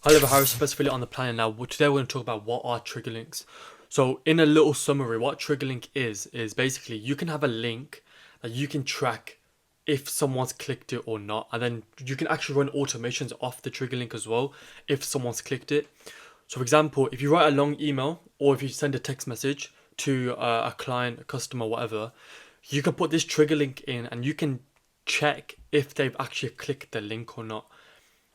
Hi there, Harris, best affiliate on the planet now. Today we're going to talk about what are trigger links. So in a little summary, what trigger link is basically you can have a link that you can track if someone's clicked it or not. And then you can actually run automations off the trigger link as well if someone's clicked it. So for example, if you write a long email or if you send a text message to a client, a customer, whatever, you can put this trigger link in and you can check if they've actually clicked the link or not.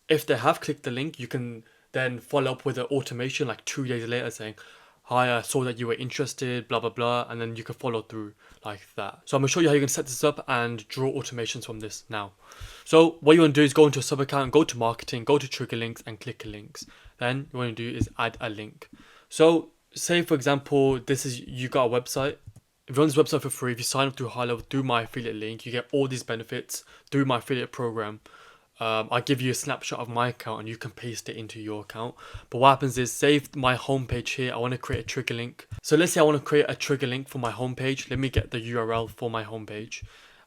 If they have clicked the link, you can then follow up with an automation like 2 days later saying, "Hi, I saw that you were interested, blah blah blah," and then you can follow through like that. So I'm gonna show you how you can set this up and draw automations from this now. So what you want to do is go into a sub account, go to marketing, go to trigger links and click links. Then you want to do is add a link. So say for example, this is you got a website. If you're on this website for free, if you sign up through High Level through my affiliate link, you get all these benefits through my affiliate program. I give you a snapshot of my account and you can paste it into your account. But what happens is, save my homepage here. I want to create a trigger link. So let's say I want to create a trigger link for my homepage. Let me get the URL for my homepage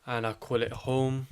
and I call it home.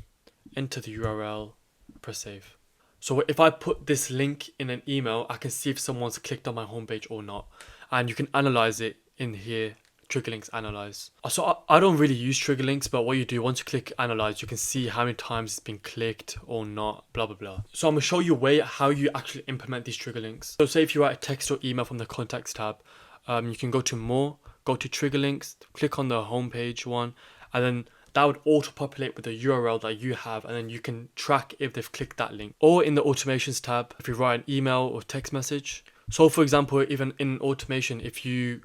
Enter the URL, press save. So if I put this link in an email, I can see if someone's clicked on my homepage or not. And you can analyze it in here. Trigger links analyze. So I don't really use trigger links, but what you do once you click analyze, you can see how many times it's been clicked or not, blah blah blah. So I'm gonna show you a way how you actually implement these trigger links. So say if you write a text or email from the contacts tab, you can go to more, go to trigger links, click on the homepage one, and then that would auto-populate with the URL that you have, and then you can track if they've clicked that link. Or in the automations tab, if you write an email or text message. So for example, even in automation, if you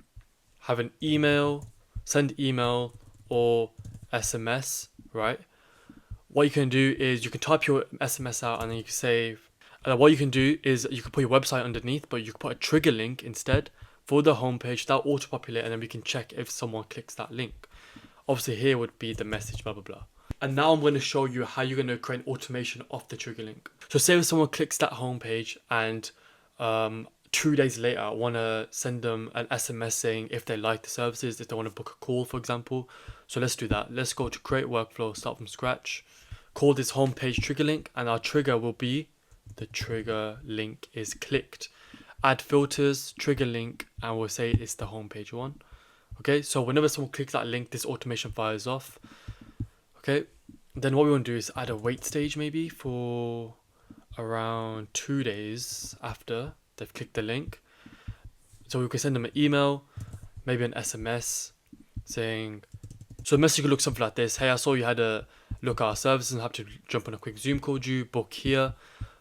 have an email, send email or SMS, right? What you can do is you can type your SMS out and then you can save. What you can do is you can put your website underneath, but you can put a trigger link instead for the homepage. That'll auto-populate and then we can check if someone clicks that link. Obviously here would be the message, blah, blah, blah. And now I'm going to show you how you're going to create an automation of the trigger link. So say if someone clicks that homepage and 2 days later, I want to send them an SMS saying if they like the services, if they want to book a call, for example. So let's do that. Let's go to create workflow, start from scratch. Call this homepage trigger link, and our trigger will be the trigger link is clicked. Add filters, trigger link, and we'll say it's the homepage one. Okay, so whenever someone clicks that link, this automation fires off. Okay, then what we want to do is add a wait stage maybe for around 2 days after they've clicked the link. So we can send them an email, maybe an SMS saying, so the message could look something like this: "Hey, I saw you had a look at our services and have to jump on a quick Zoom call. You book here."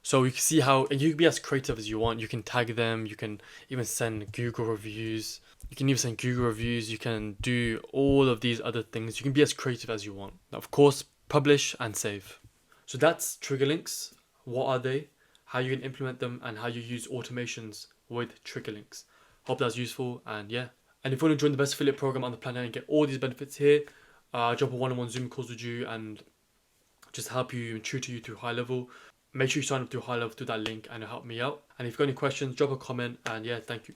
So you can see how, and you can be as creative as you want. You can tag them, you can even send Google reviews. You can even send Google reviews, you can do all of these other things. You can be as creative as you want. Now, of course, publish and save. So that's trigger links. What are they? How you can implement them and how you use automations with trigger links. Hope that's useful, and yeah. And if you want to join the best affiliate program on the planet and get all these benefits here, jump on one-on-one Zoom calls with you and just help you and tutor you through High Level. Make sure you sign up through High Level through that link and it'll help me out. And if you've got any questions, drop a comment, and yeah, thank you.